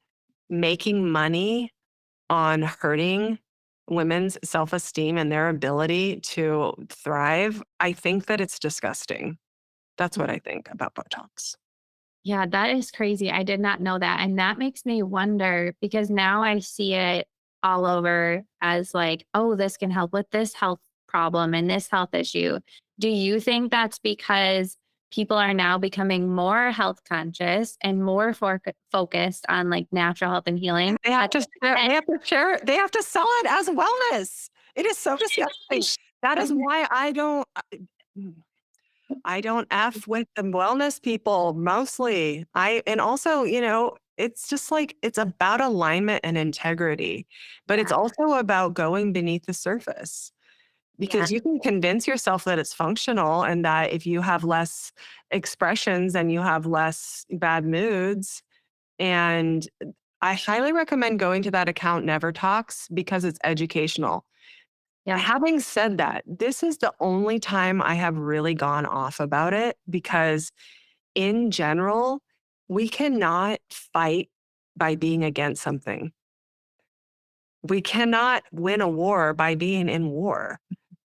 making money on hurting women's self-esteem and their ability to thrive, I think that it's disgusting. That's what I think about Botox. yeah, that is crazy. I did not know that. And that makes me wonder because now I see it all over as like, oh, this can help with this health problem and this health issue. Do you think that's because people are now becoming more health conscious and more focused on like natural health and healing? They have to sell it as wellness. It is so disgusting. That is why I don't F with the wellness people mostly. And also, it's just like it's about alignment and integrity, but it's Yeah. also about going beneath the surface Yeah. because you can convince yourself that it's functional and that if you have less expressions and you have less bad moods. And I highly recommend going to that account Never Talks because it's educational. Yeah. Having said that, this is the only time I have really gone off about it because, in general, we cannot fight by being against something. We cannot win a war by being in war.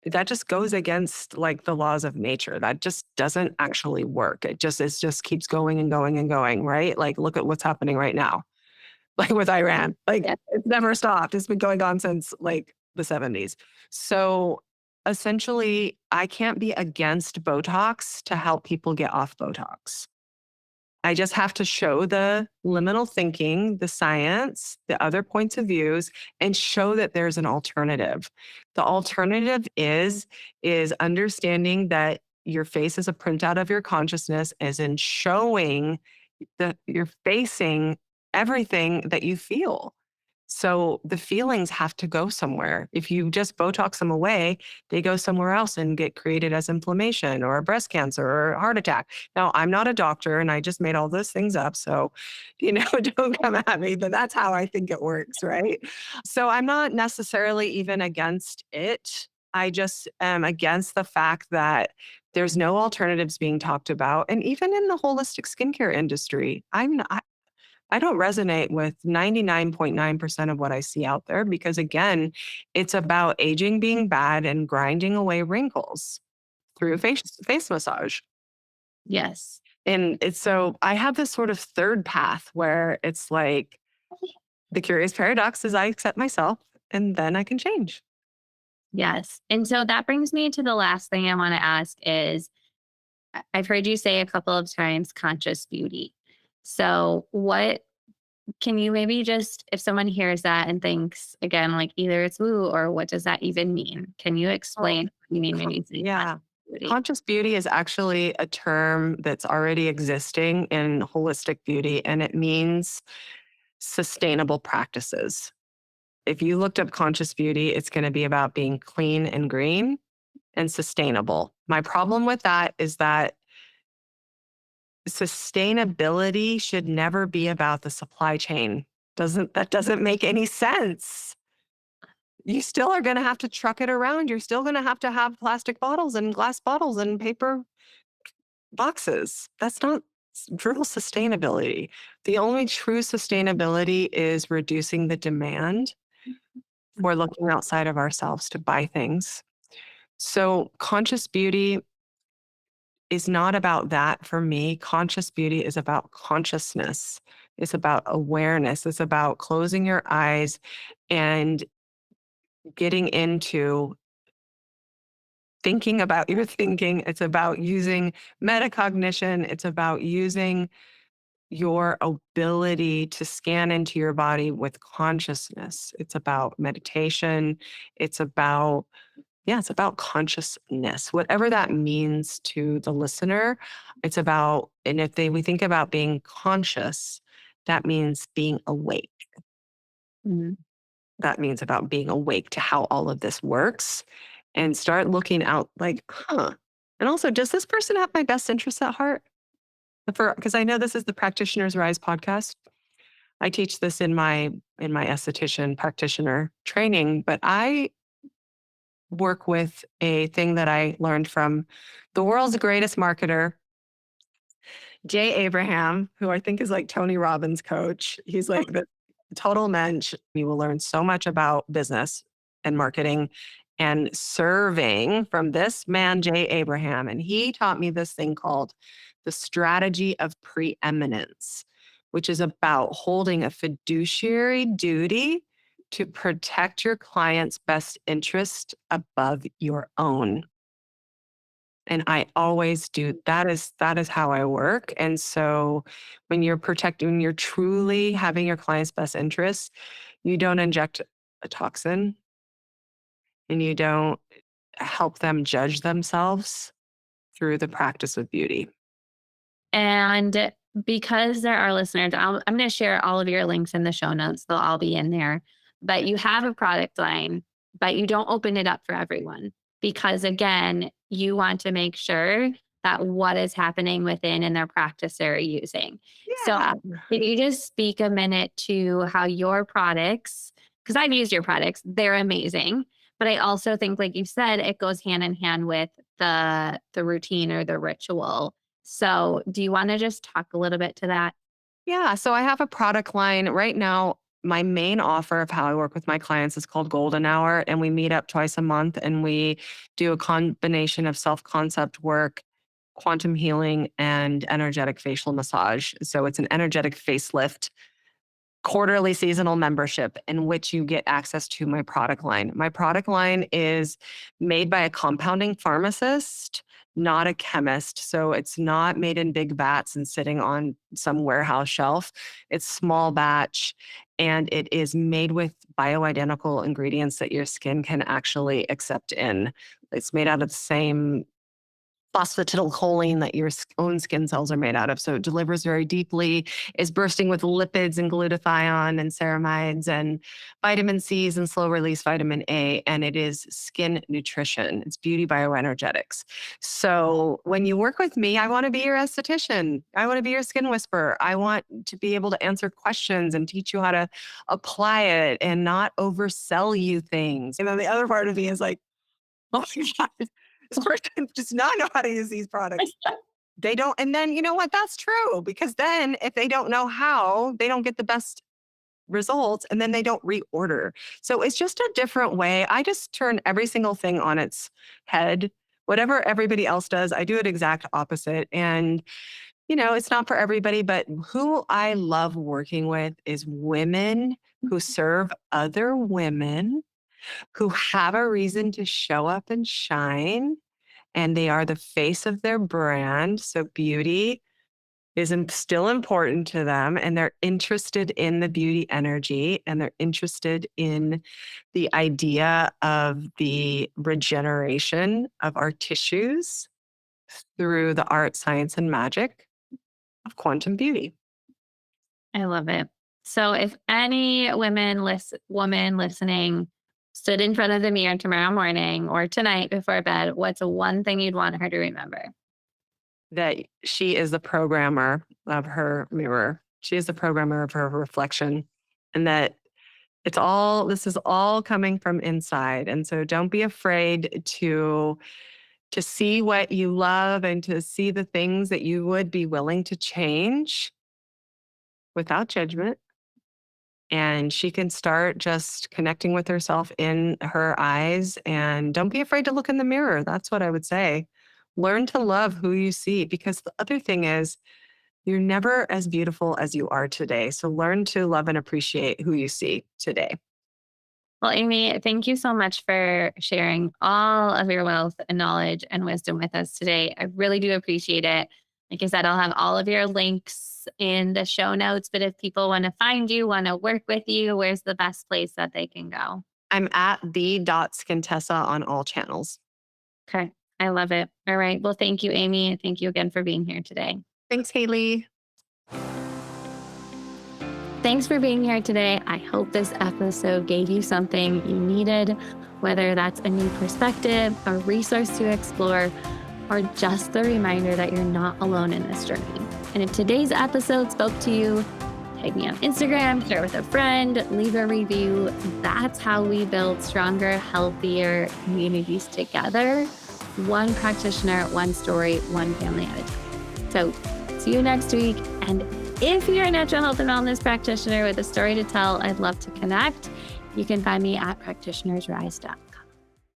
that just goes against like the laws of nature. That just doesn't actually work. It just keeps going and going and going, right? Like look at what's happening right now. Like with Iran. Like Yeah. it's never stopped. It's been going on since like the 70s. So essentially, I can't be against Botox to help people get off Botox. I just have to show the liminal thinking, the science, the other points of views, and show that there's an alternative. The alternative is understanding that your face is a printout of your consciousness, as in showing that you're facing everything that you feel. So the feelings have to go somewhere. If you just Botox them away, they go somewhere else and get created as inflammation or breast cancer or a heart attack. Now, I'm not a doctor and I just made all those things up. So, don't come at me, but that's how I think it works, right? So I'm not necessarily even against it. I just am against the fact that there's no alternatives being talked about. And even in the holistic skincare industry, I don't resonate with 99.9% of what I see out there because, again, it's about aging being bad and grinding away wrinkles through face massage. Yes. And it's so I have this sort of third path where it's like the curious paradox is I accept myself and then I can change. Yes. And so that brings me to the last thing I want to ask is I've heard you say a couple of times conscious beauty. So, what can you maybe just, if someone hears that and thinks again, like either it's woo or what does that even mean? Can you Well, explain what you mean when con- you say conscious yeah. beauty? Conscious beauty is actually a term that's already existing in holistic beauty, and it means sustainable practices. If you looked up conscious beauty, it's going to be about being clean and green and sustainable. My problem with that is that sustainability should never be about the supply chain. Doesn't make any sense. You still are going to have to truck it around. You're still going to have plastic bottles and glass bottles and paper boxes. That's not real sustainability. The only true sustainability is reducing the demand. We're looking outside of ourselves to buy things. So, conscious beauty is not about that for me. Conscious beauty is about consciousness, it's about awareness, it's about closing your eyes and getting into thinking about your thinking. It's about using metacognition, it's about using your ability to scan into your body with consciousness. It's about meditation. It's about Yeah, it's about consciousness, whatever that means to the listener. It's about, and if we think about being conscious, that means being awake. Mhm. That means about being awake to how all of this works and start looking out like, huh. And also, does this person have my best interests at heart? Because I know this is the Practitioners Rise podcast. I teach this in my esthetician practitioner training, but I work with a thing that I learned from the world's greatest marketer, Jay Abraham, who I think is like Tony Robbins' coach. He's like the total mensch. You will learn so much about business and marketing and serving from this man, Jay Abraham. And he taught me this thing called the strategy of preeminence, which is about holding a fiduciary duty to protect your client's best interest above your own. And I always do that is how I work. And so when you're truly having your client's best interests, you don't inject a toxin and you don't help them judge themselves through the practice of beauty. And because there are listeners, I'm going to share all of your links in the show notes. They'll all be in there. But you have a product line, but you don't open it up for everyone because, again, you want to make sure that what is happening within in their practice they're using. So, Yeah. can you just speak a minute to how your products, because I've used your products, they're amazing. But I also think, like you said, it goes hand in hand with the routine or the ritual. So, do you wanna just talk a little bit to that? Yeah. So I have a product line right now. my main offer of how I work with my clients is called Golden Hour. And we meet up twice a month and we do a combination of self concept work, quantum healing, and energetic facial massage. So it's an energetic facelift quarterly seasonal membership in which you get access to my product line. My product line is made by a compounding pharmacist, not a chemist. So it's not made in big vats and sitting on some warehouse shelf. It's small batch and it is made with bioidentical ingredients that your skin can actually accept in. It's made out of the same phosphatidylcholine that your own skin cells are made out of. So it delivers very deeply, is bursting with lipids and glutathione and ceramides and vitamin C's and slow release vitamin A. And it is skin nutrition. It's beauty bioenergetics. So when you work with me, I want to be your esthetician. I want to be your skin whisperer. I want to be able to answer questions and teach you how to apply it and not oversell you things. And then the other part of me is like, oh my God, this person does not know how to use these products. They don't. And then, you know what? That's true. Because then if they don't know how, they don't get the best results and then they don't reorder. So it's just a different way. I just turn every single thing on its head. Whatever everybody else does, I do it exact opposite. And, it's not for everybody, but who I love working with is women who serve other women who have a reason to show up and shine, and they are the face of their brand. So beauty is still important to them, and they're interested in the beauty energy, and they're interested in the idea of the regeneration of our tissues through the art, science, and magic of quantum beauty. I love it. So if any woman listening stood in front of the mirror tomorrow morning or tonight before bed, what's one thing you'd want her to remember? That she is the programmer of her mirror. She is the programmer of her reflection, and that this is all coming from inside. And so don't be afraid to see what you love and to see the things that you would be willing to change without judgment. And she can start just connecting with herself in her eyes, and don't be afraid to look in the mirror. That's what I would say. Learn to love who you see, because the other thing is you're never as beautiful as you are today. So learn to love and appreciate who you see today. Well, Amy, thank you so much for sharing all of your wealth and knowledge and wisdom with us today. I really do appreciate it. Like I said, I'll have all of your links in the show notes, but if people want to find you, want to work with you, where's the best place that they can go? I'm at the.skintessa on all channels. Okay. I love it. All right. Well, thank you, Amy. Thank you again for being here today. Thanks, Haley. Thanks for being here today. I hope this episode gave you something you needed, whether that's a new perspective, a resource to explore, or just the reminder that you're not alone in this journey. And if today's episode spoke to you, tag me on Instagram, share with a friend, leave a review. That's how we build stronger, healthier communities together. One practitioner, one story, one family at a time. So see you next week. And if you're a natural health and wellness practitioner with a story to tell, I'd love to connect. You can find me at practitionersrise.com.